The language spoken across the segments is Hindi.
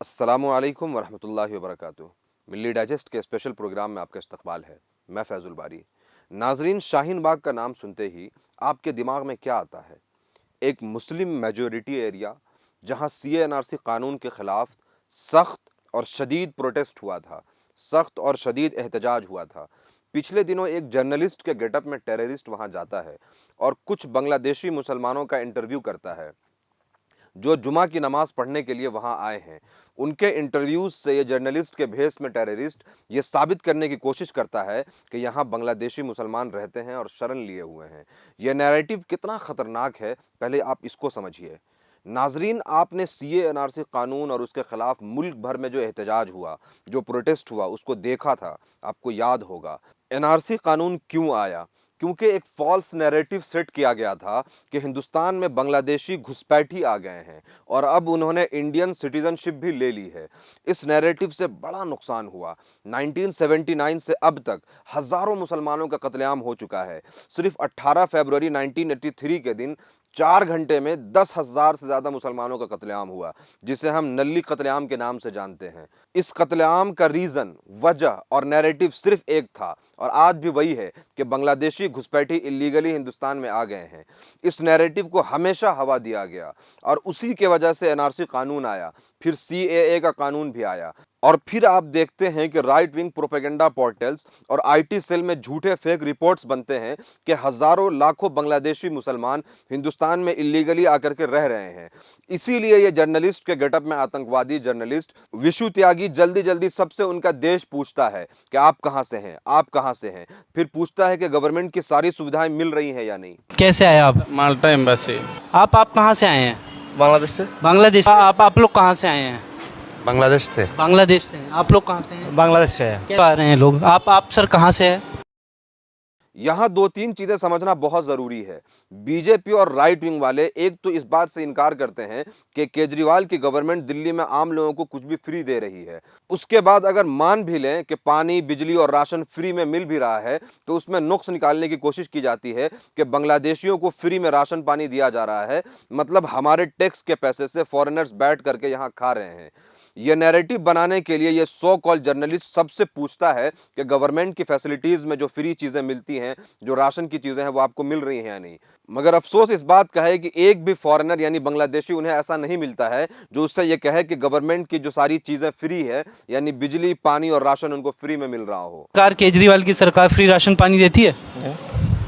अस्सलामुअलैकुम वरहमतुल्लाहि वबरकातुहू। मिल्ली डाइजेस्ट के स्पेशल प्रोग्राम में आपका इस्तकबाल है। मैं फैज़ुल बारी। नाजरीन, शाहीन बाग का नाम सुनते ही आपके दिमाग में क्या आता है? एक मुस्लिम मेजॉरिटी एरिया जहां सीएनआरसी कानून के खिलाफ सख्त और शदीद प्रोटेस्ट हुआ था, सख्त और शदीद एहतजाज हुआ था। पिछले दिनों एक जर्नलिस्ट के गेटअप में टेररिस्ट वहां जाता है और कुछ बांग्लादेशी मुसलमानों का इंटरव्यू करता है जो जुमा की नमाज पढ़ने के लिए वहां आए हैं। उनके इंटरव्यूज से ये जर्नलिस्ट के भेष में टेररिस्ट ये साबित करने की कोशिश करता है कि यहाँ बांग्लादेशी मुसलमान रहते हैं और शरण लिए हुए हैं। यह नैरेटिव कितना खतरनाक है, पहले आप इसको समझिए। नाजरीन, आपने सीएएनआरसी कानून और उसके खिलाफ मुल्क भर में जो एहतजाज हुआ, जो प्रोटेस्ट हुआ, उसको देखा था। आपको याद होगा एनआरसी कानून क्यों आया? क्योंकि एक फॉल्स नैरेटिव सेट किया गया था कि हिंदुस्तान में बांग्लादेशी घुसपैठी आ गए हैं और अब उन्होंने इंडियन सिटीजनशिप भी ले ली है। इस नैरेटिव से बड़ा नुकसान हुआ। 1979 से अब तक हजारों मुसलमानों का कत्लेआम हो चुका है। सिर्फ 18 फरवरी 1983 के दिन 4 घंटे में 10,000 से ज्यादा मुसलमानों का कत्लेआम हुआ, जिसे हम नल्ली कत्लेआम के नाम से जानते हैं। इस कत्लेआम का रीजन, वजह और नैरेटिव सिर्फ एक था और आज भी वही है कि बांग्लादेशी घुसपैठी इलीगली हिंदुस्तान में आ गए हैं। इस नैरेटिव को हमेशा हवा दिया गया और उसी के वजह से एनआरसी कानून आया, फिर सीएए का कानून भी आया। और फिर आप देखते हैं कि राइट विंग प्रोपेगेंडा पोर्टल्स और आईटी सेल में झूठे फेक रिपोर्ट्स बनते हैं कि हजारों लाखों बांग्लादेशी मुसलमान हिंदुस्तान में इलीगली आकर के रह रहे हैं। इसीलिए ये जर्नलिस्ट के गेटअप में आतंकवादी जर्नलिस्ट विशु त्यागी जल्दी जल्दी सबसे उनका देश पूछता है कि आप कहां से हैं, आप कहां से हैं। फिर पूछता है कि गवर्नमेंट की सारी सुविधाएं मिल रही हैं या नहीं। कैसे आए आप? माल्टा एम्बेसी। आप कहाँ से आए हैं? बांग्लादेश से। बांग्लादेश। आप लोग कहाँ से आए हैं? बांग्लादेश से। बांग्लादेश से। आप लोग कहाँ से हैं? बांग्लादेश से है। क्या आ रहे हैं लोग? आप सर कहाँ से हैं? यहां दो तीन चीजें समझना बहुत जरूरी है। बीजेपी और राइट विंग वाले एक तो इस बात से इनकार करते हैं कि केजरीवाल की गवर्नमेंट दिल्ली में आम लोगों को कुछ भी फ्री दे रही है। उसके बाद अगर मान भी लें कि पानी, बिजली और राशन फ्री में मिल भी रहा है, तो उसमें नुक्स निकालने की कोशिश की जाती है कि बांग्लादेशियों को फ्री में राशन पानी दिया जा रहा है, मतलब हमारे टैक्स के पैसे से फॉरेनर्स बैठ करके यहां खा रहे हैं। यह नैरेटिव बनाने के लिए ये सो कॉल जर्नलिस्ट सबसे पूछता है कि गवर्नमेंट की फैसिलिटीज में जो फ्री चीजें मिलती हैं, जो राशन की चीजें हैं, वो आपको मिल रही हैं या नहीं। मगर अफसोस इस बात का है कि एक भी फॉरेनर यानी बांग्लादेशी उन्हें ऐसा नहीं मिलता है जो उससे ये कहे कि गवर्नमेंट की जो सारी चीजें फ्री है, यानी बिजली, पानी और राशन उनको फ्री में मिल रहा हो। सरकार, केजरीवाल की सरकार फ्री राशन पानी देती है?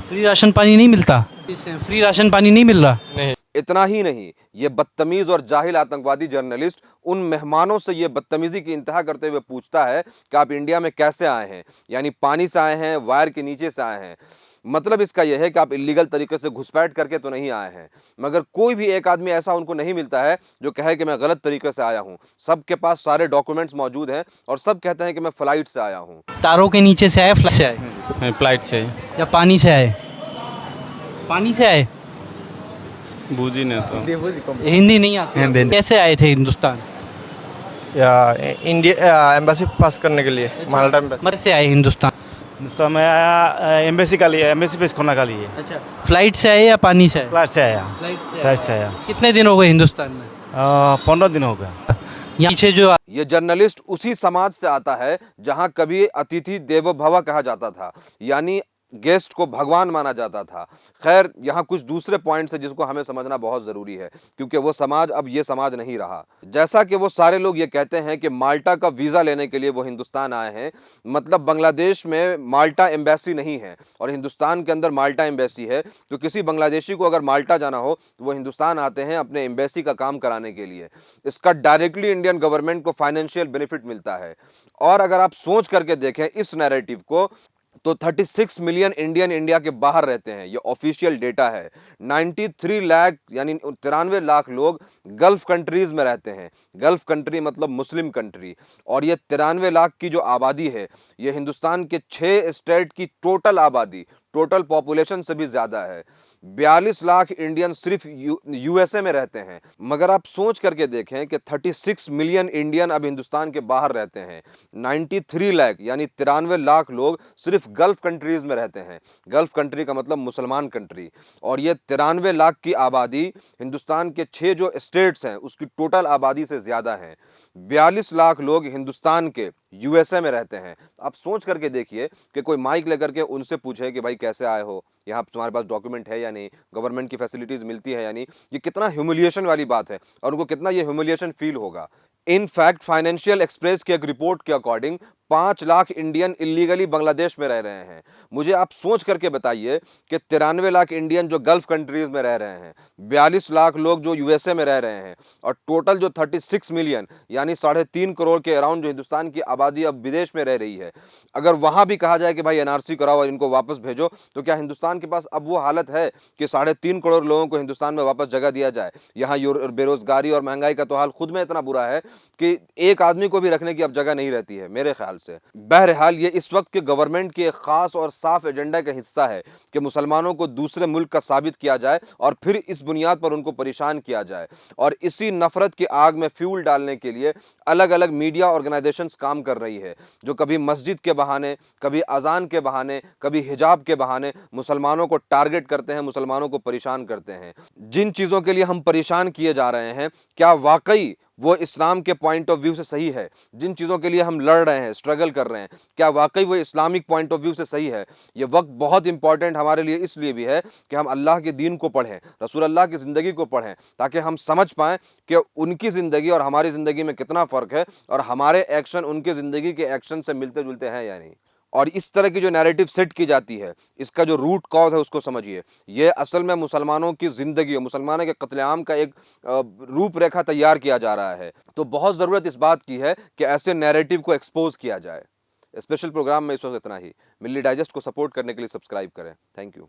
फ्री राशन पानी नहीं मिलता? फ्री राशन पानी नहीं मिल रहा? नहीं। इतना ही नहीं, ये बदतमीज और जाहिल आतंकवादी जर्नलिस्ट उन मेहमानों से ये बदतमीजी की इंतहा करते हुए पूछता है कि आप इंडिया में कैसे आए हैं, यानी पानी से आए हैं, वायर के नीचे से आए हैं। मतलब इसका यह है कि आप इलीगल तरीके से घुसपैठ करके तो नहीं आए हैं। मगर कोई भी एक आदमी ऐसा उनको नहीं मिलता है जो कहे कि मैं गलत तरीके से आया हूं। सबके पास सारे डॉक्यूमेंट्स मौजूद हैं और सब कहते हैं कि मैं फ्लाइट से आया हूं। तारों के नीचे से आए, फ्लाइट से आए? फ्लाइट से। या पानी से आए? पानी से आए? बूझी नहीं तो। हिंदी नहीं आती? हिंदी। कैसे आए थे हिंदुस्तान? या इंडिया एम्बेसी पास करने के लिए। माल्टा एम्बेसी। मर से आए हिंदुस्तान? हिंदुस्तान में आया एम्बेसी का लिए, एम्बेसी पेश खोलने का लिए। अच्छा, फ्लाइट से आए या पानी से आए? फ्लाइट से आया। फ्लाइट से आया। कितने दिन हो गए हिंदुस्तान में? 15 दिन हो गया। पीछे जो ये जर्नलिस्ट उसी समाज से आता है जहां कभी अतिथि देवो भव कहा जाता था, यानी गेस्ट को भगवान माना जाता था। खैर, यहाँ कुछ दूसरे पॉइंट्स है जिसको हमें समझना बहुत जरूरी है, क्योंकि वो समाज अब ये समाज नहीं रहा। जैसा कि वो सारे लोग ये कहते हैं कि माल्टा का वीजा लेने के लिए वो हिंदुस्तान आए हैं, मतलब बांग्लादेश में माल्टा एम्बेसी नहीं है और हिंदुस्तान के अंदर माल्टा एम्बेसी है। तो किसी बांग्लादेशी को अगर माल्टा जाना हो तो वो हिंदुस्तान आते हैं अपने एम्बेसी का काम कराने के लिए। इसका डायरेक्टली इंडियन गवर्नमेंट को फाइनेंशियल बेनिफिट मिलता है। और अगर आप सोच करके देखें इस नैरेटिव को, तो 36 मिलियन इंडियन इंडिया के बाहर रहते हैं, ये ऑफिशियल डेटा है। 93 लाख यानी 93 लाख लोग गल्फ कंट्रीज में रहते हैं। गल्फ कंट्री मतलब मुस्लिम कंट्री। और ये 93 लाख की जो आबादी है, ये हिंदुस्तान के 6 स्टेट की टोटल आबादी, टोटल पॉपुलेशन से भी ज्यादा है। 42 लाख इंडियन सिर्फ यूएसए में रहते हैं। मगर आप सोच करके देखें कि 36 मिलियन इंडियन अब हिंदुस्तान के बाहर रहते हैं। 93 लाख यानी 93 लाख लोग सिर्फ गल्फ कंट्रीज में रहते हैं। गल्फ कंट्री का मतलब मुसलमान कंट्री। और ये 93 लाख की आबादी हिंदुस्तान के 6 जो स्टेट्स हैं उसकी टोटल आबादी से ज्यादा है। 42 लाख लोग हिंदुस्तान के यूएसए में रहते हैं। आप सोच करके देखिए कि कोई माइक लेकर के उनसे पूछे कि भाई कैसे आए हो, यहाँ तुम्हारे पास डॉक्यूमेंट है या नहीं, गवर्नमेंट की फैसिलिटीज मिलती है या नहीं। ये कितना ह्यूमिलिएशन वाली बात है और उनको कितना ये ह्यूमिलिएशन फील होगा। इनफैक्ट फाइनेंशियल एक्सप्रेस की एक रिपोर्ट के according 5 lakh Indian illegally Bangladesh में रह रहे हैं। मुझे आप सोच करके बताइए कि 93 लाख इंडियन जो गल्फ कंट्रीज में रह रहे हैं, 42 लाख लोग जो यूएसए में रह रहे हैं और टोटल जो 36 मिलियन यानी 3.5 करोड़ के अराउंड जो हिंदुस्तान की आबादी अब विदेश में रह रही है, अगर वहां भी कहा जाए कि भाई एनआरसी कराओ और इनको वापस भेजो, तो क्या हिंदुस्तान के पास अब वो हालत है कि 3.5 करोड़ लोगों को हिंदुस्तान में वापस जगह दिया जाए? यहाँ बेरोजगारी और महंगाई का तो हाल खुद में इतना बुरा है कि एक आदमी को भी रखने की अब जगह नहीं रहती है मेरे ख्याल से। बहरहाल ये इस वक्त के गवर्नमेंट के एक खास और साफ एजेंडा का हिस्सा है कि मुसलमानों को दूसरे मुल्क का साबित किया जाए और फिर इस बुनियाद पर उनको परेशान किया जाए। और इसी नफरत की आग में फ्यूल डालने के लिए अलग अलग मीडिया ऑर्गेनाइजेशंस काम कर रही है, जो कभी मस्जिद के बहाने, कभी अजान के बहाने, कभी हिजाब के बहाने मुसलमानों को टारगेट करते हैं, मुसलमानों को परेशान करते हैं। जिन चीज़ों के लिए हम परेशान किए जा रहे हैं, क्या वाकई वो इस्लाम के पॉइंट ऑफ व्यू से सही है? जिन चीज़ों के लिए हम लड़ रहे हैं, स्ट्रगल कर रहे हैं, क्या वाकई वो इस्लामिक पॉइंट ऑफ व्यू से सही है? ये वक्त बहुत इंपॉर्टेंट हमारे लिए इसलिए भी है कि हम अल्लाह के दीन को पढ़ें, रसूल अल्लाह की ज़िंदगी को पढ़ें, ताकि हम समझ पाएँ कि उनकी ज़िंदगी और हमारी ज़िंदगी में कितना फ़र्क है और हमारे एक्शन उनकी ज़िंदगी के एक्शन से मिलते जुलते हैं या नहीं। और इस तरह की जो नैरेटिव सेट की जाती है, इसका जो रूट कॉज है उसको समझिए। ये असल में मुसलमानों की ज़िंदगी और मुसलमानों के कत्लेआम का एक रूपरेखा तैयार किया जा रहा है। तो बहुत ज़रूरत इस बात की है कि ऐसे नैरेटिव को एक्सपोज किया जाए। स्पेशल प्रोग्राम में इस वक्त इतना ही। मिल्ली डाइजेस्ट को सपोर्ट करने के लिए सब्सक्राइब करें। Thank you.